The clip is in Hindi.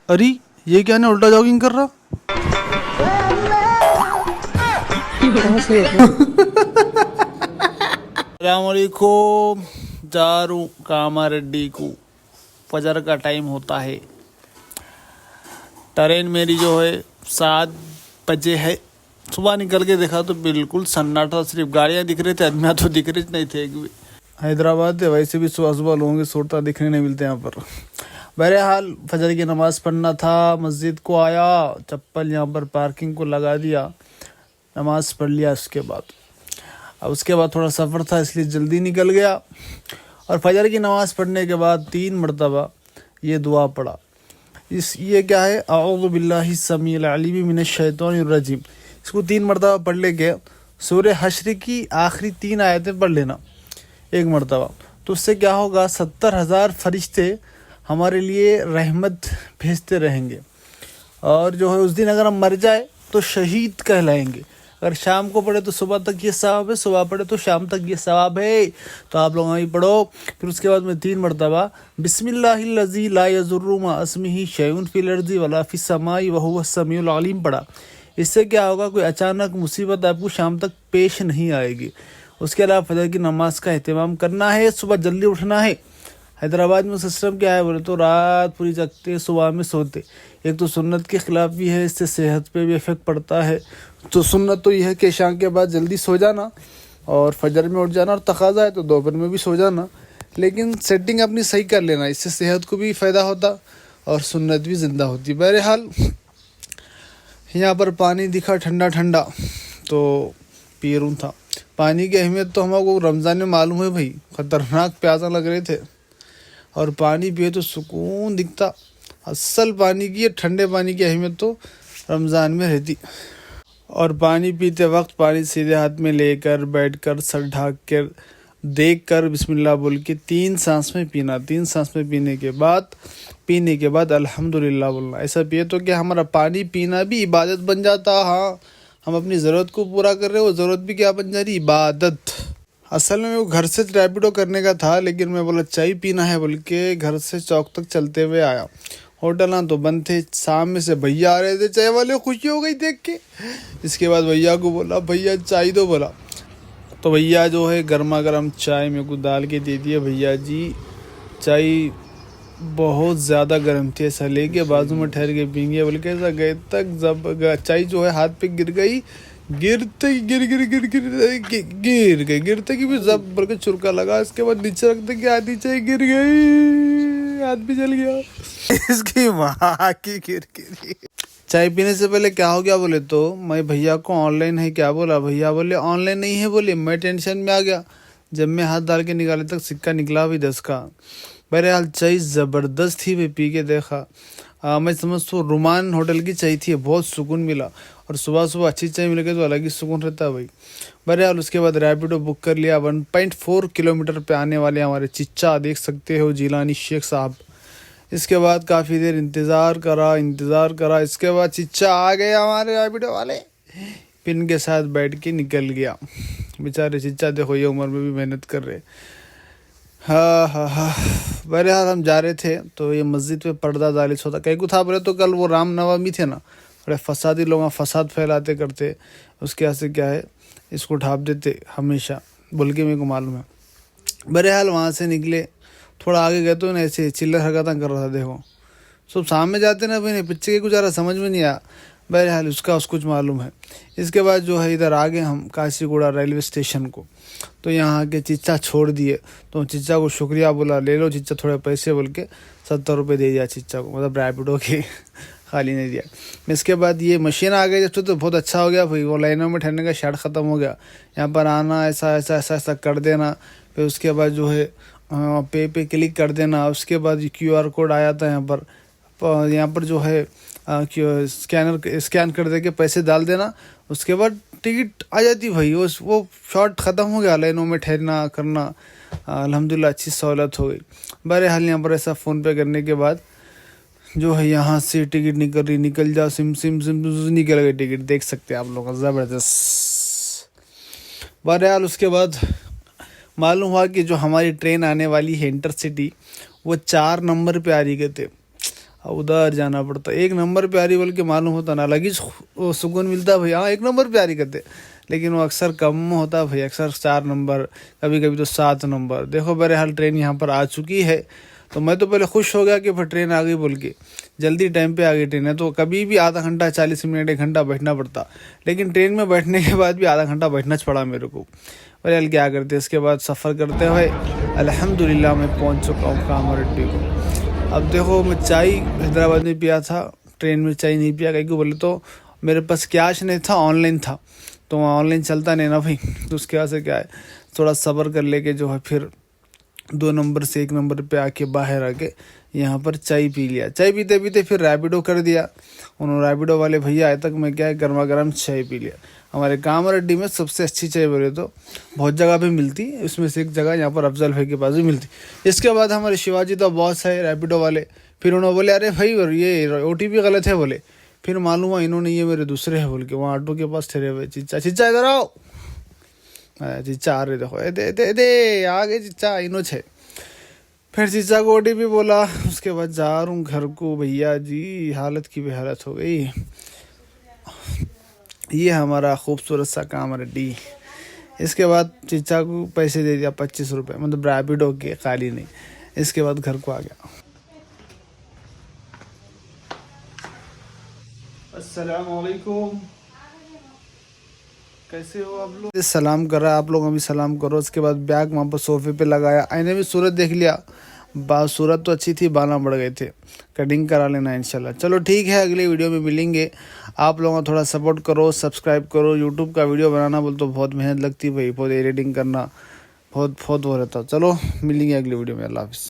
अरे ये क्या ने उल्टा जॉगिंग कर रहा। अस्सलामुअलैकुम, जारू कामारेड्डी को फजर का टाइम होता है। ट्रेन मेरी जो है 7 बजे है। सुबह निकल के देखा तो बिल्कुल सन्नाटा, सिर्फ गाड़ियाँ दिख रहे थे, आदमियाँ तो दिख रहे नहीं थे एक भी। हैदराबाद है, वैसे भी सुबह सुबह लोगों के सोता दिखने नहीं मिलते यहाँ पर। बहरहाल फजर की नमाज़ पढ़ना था, मस्जिद को आया, चप्पल यहाँ पर पार्किंग को लगा दिया, नमाज़ पढ़ लिया। उसके बाद थोड़ा सफ़र था इसलिए जल्दी निकल गया। और फजर की नमाज़ पढ़ने के बाद 3 मरतबा ये दुआ पढ़ा। ये क्या है, अऊज़ु बिल्लाहि समीउल अलीम मिनश शैतानिर रजीम। इसको 3 मरतबा पढ़ लेके सूरह हश्र की आखिरी 3 आयतें पढ़ लेना 1 मरतबा। तो उससे क्या होगा, 70,000 फरिश्ते हमारे लिए रहमत भेजते रहेंगे। और जो है उस दिन अगर हम मर जाए तो शहीद कहलाएंगे। अगर शाम को पढ़े तो सुबह तक ये सवाब है, सुबह पढ़े तो शाम तक ये सवाब है। तो आप लोग वहीं पढ़ो। फिर उसके बाद में 3 मरतबा बिस्मिल्लाहिल्लज़ी ला यज़ुर्रु मा अस्मिही शैउन फिल अर्ज़ि वला फिस समाई व हुवस समीउल अलीम पढ़ा। इससे क्या होगा, कोई अचानक मुसीबत आपको शाम तक पेश नहीं आएगी। उसके अलावा फजर की नमाज का एहतमाम करना है, सुबह जल्दी उठना है। हैदराबाद में सिस्टम क्या है बोले तो रात पूरी जगते, सुबह में सोते। एक तो सुन्नत के ख़िलाफ़ भी है, इससे सेहत पे भी इफ़ेक्ट पड़ता है। तो सुन्नत तो यह है कि शाम के बाद जल्दी सो जाना और फजर में उठ जाना, और तकाज़ा है तो दोपहर में भी सो जाना। लेकिन सेटिंग अपनी सही कर लेना, इससे सेहत को भी फ़ायदा होता और सुन्नत भी ज़िंदा होती। बहरहाल यहाँ पर पानी दिखा ठंडा ठंडा तो पी रहा था। पानी की अहमियत तो हमको रमज़ान में मालूम है भाई, ख़तरनाक प्यासा लग रहे थे और पानी पिए तो सुकून दिखता। असल पानी की, ठंडे पानी की अहमियत तो रमज़ान में रहती। और पानी पीते वक्त पानी सीधे हाथ में लेकर, बैठकर, सर ढाक कर, देख कर बिस्मिल्लाह बोल के 3 सांस में पीना। 3 सांस में पीने के बाद अल्हम्दुलिल्लाह बोलना। ऐसा पिए तो क्या हमारा पानी पीना भी इबादत बन जाता। हाँ, हम अपनी ज़रूरत को पूरा कर रहे हो, ज़रूरत भी क्या बन जा रही, इबादत। असल में वो घर से रैपिडो करने का था, लेकिन मैं बोला चाय पीना है बोल के घर से चौक तक चलते हुए आया। होटल ना तो बंद थे, सामने से भैया आ रहे थे चाय वाले, खुशी हो गई देख के। इसके बाद भैया को बोला भैया चाय दो, बोला तो भैया जो है गर्मा गर्म चाय मेरे को डाल के दे दिया। भैया जी चाय बहुत ज़्यादा गर्म थी, ऐसा लेके बाजू में ठहर के पीएंगे बोल के ऐसा गए तक, जब चाय जो है हाथ पे गिर गई, गिरते की भी जब बोल के चुरका लगा। इसके बाद नीचे रखते कि आधी चाय गिर गई, हाथ भी जल गया। इसकी माँ की गिर। चाय पीने से पहले क्या हो गया बोले तो मैं भैया को ऑनलाइन है क्या बोला, भैया बोले ऑनलाइन नहीं है बोले। मैं टेंशन में आ गया, जब मैं हाथ डाल के निकाले तक सिक्का निकला भी 10 का। बहरहाल चाय ज़बरदस्त थी, मैं पी के देखा। मैं समझता हूँ रुमान होटल की चाय थी, बहुत सुकून मिला। और सुबह सुबह अच्छी चाय मिल गई तो अलग ही सुकून रहता है भाई। बहरहाल उसके बाद रैपिडो बुक कर लिया। 1.4 किलोमीटर पे आने वाले हमारे चिच्चा देख सकते हो, जिलानी शेख साहब। इसके बाद काफ़ी देर इंतज़ार करा। इसके बाद चिच्चा आ गए हमारे रैपिडो वाले, पिन के साथ बैठ के निकल गया। बेचारे चिच्चा देखो, ये उम्र में भी मेहनत कर रहे। हाँ। बहरहाल हम जा रहे थे तो ये मस्जिद पे पर्दा दालिश होता कहीं को था बोले तो कल वो रामनवमी थे ना, बड़े फसादी लोग फसाद फैलाते करते, उसके यहाँ से क्या है इसको ढाप देते हमेशा बोल के मेरे को मालूम है। बहरहाल वहाँ से निकले, थोड़ा आगे गए तो ऐसे चिल्लर हरकतें कर रहा था। देखो सब सामने जाते ना भाई, पीछे के गुजारा समझ में नहीं आया। बहरहाल उसका कुछ मालूम है। इसके बाद जो है इधर आ गए हम काशीगुड़ा रेलवे स्टेशन को। तो यहाँ के चिच्चा छोड़ दिए, तो चिच्चा को शुक्रिया बोला, ले लो चिच्चा थोड़े पैसे बोल के 70 रुपये दे दिया चिच्चा को, मतलब रैपिडो के, खाली नहीं दिया। इसके बाद ये मशीन आ गई जब तो बहुत अच्छा हो गया भाई, वो लाइनों में ठहरने का शार्ट ख़त्म हो गया। यहाँ पर आना ऐसा कर देना, फिर उसके बाद जो है पे क्लिक कर देना। उसके बाद QR कोड आया था यहाँ पर जो है स्कैन कर दे के पैसे डाल देना। उसके बाद टिकट आ जाती भाई, वो शॉर्ट ख़त्म हो गया, लाइनों में ठहरना करना। अल्हम्दुलिल्लाह अच्छी सहूलत हो गई। बहरहाल यहाँ पर ऐसा फ़ोन पे करने के बाद जो है यहाँ से टिकट निकल जाओ, सिम निकल गई टिकट, देख सकते हैं आप लोग, ज़बरदस्त। बहरहाल उसके बाद मालूम हुआ कि जो हमारी ट्रेन आने वाली है इंटरसिटी, वो 4 नंबर पे आ रही गए थे। उधर जाना पड़ता। एक नंबर पे आ रही बोल के मालूम होता ना, अलग ही सुकून मिलता भाई। हाँ, एक नंबर पे आ रही करते, लेकिन वो अक्सर कम होता भाई, अक्सर 4 नंबर, कभी कभी तो 7 नंबर। देखो बहरहाल ट्रेन यहाँ पर आ चुकी है, तो मैं तो पहले खुश हो गया कि फिर ट्रेन आ गई बोल के, जल्दी टाइम पे आ गई ट्रेन है। तो कभी भी आधा घंटा 40 मिनट 1 घंटा बैठना पड़ता, लेकिन ट्रेन में बैठने के बाद भी आधा घंटा बैठना पड़ा मेरे को। बहरहाल क्या करते, इसके बाद सफ़र करते हुए अल्हम्दुलिल्लाह मैं पहुँच चुका हूँ कामर अड्डे को। अब देखो मैं चाय हैदराबाद में पिया था, ट्रेन में चाय नहीं पिया, कहीं को बोले तो मेरे पास कैश नहीं था, ऑनलाइन था, तो वहाँ ऑनलाइन चलता नहीं ना भाई। तो उसके वजह से क्या है, थोड़ा सब्र कर लेके जो है फिर 2 नंबर से 1 नंबर पे आके बाहर आके यहाँ पर चाय पी लिया। चाय पीते पीते फिर रैपिडो कर दिया, उन्होंने रैपिडो वाले भैया आए तक मैं क्या है गर्मा गर्म चाय पी लिया। हमारे कामर अड्डी में सबसे अच्छी चाय बोले तो बहुत जगह पे मिलती है, उसमें से एक जगह यहाँ पर अफजल भाई के पास भी मिलती। इसके बाद हमारे शिवाजी तो बॉस है रैपिडो वाले, फिर उन्होंने बोले अरे भाई ये OTP गलत है बोले। फिर मालूम हुआ इन्होंने ये मेरे दूसरे है बोल के वहाँ ऑटो के पास ठहरे हुए, चिच्चा इधर आओ, चिच्चा आ रहे, देखो दे दे आ गए चिच्चा, इनो छे। फिर चिच्चा को OTP बोला, उसके बाद जा रहा हूँ घर को। भैया जी हालत की बेहालत हो गई। ये हमारा खूबसूरत सा कामर अड्डी। इसके बाद चिच्चा को पैसे दे दिया 25 रुपये, मतलब रैपिडो के, खाली नहीं। इसके बाद घर को आ गया। अस्सलाम वालेकुम, कैसे हो आप लोग? सलाम कर रहा है, आप लोग अभी सलाम करो। उसके बाद बैग वहाँ पर सोफे पे लगाया, आईने में सूरत देख लिया, सूरत तो अच्छी थी, बाल बढ़ गए थे, कटिंग करा लेना इंशाल्लाह। चलो ठीक है, अगले वीडियो में मिलेंगे। आप लोगों का थोड़ा सपोर्ट करो, सब्सक्राइब करो। यूट्यूब का वीडियो बनाना बोल तो बहुत मेहनत लगती है भाई, बहुत एडिटिंग करना बहुत वो रहता। चलो मिलेंगे अगले वीडियो में, अल्लाह हाफिज़।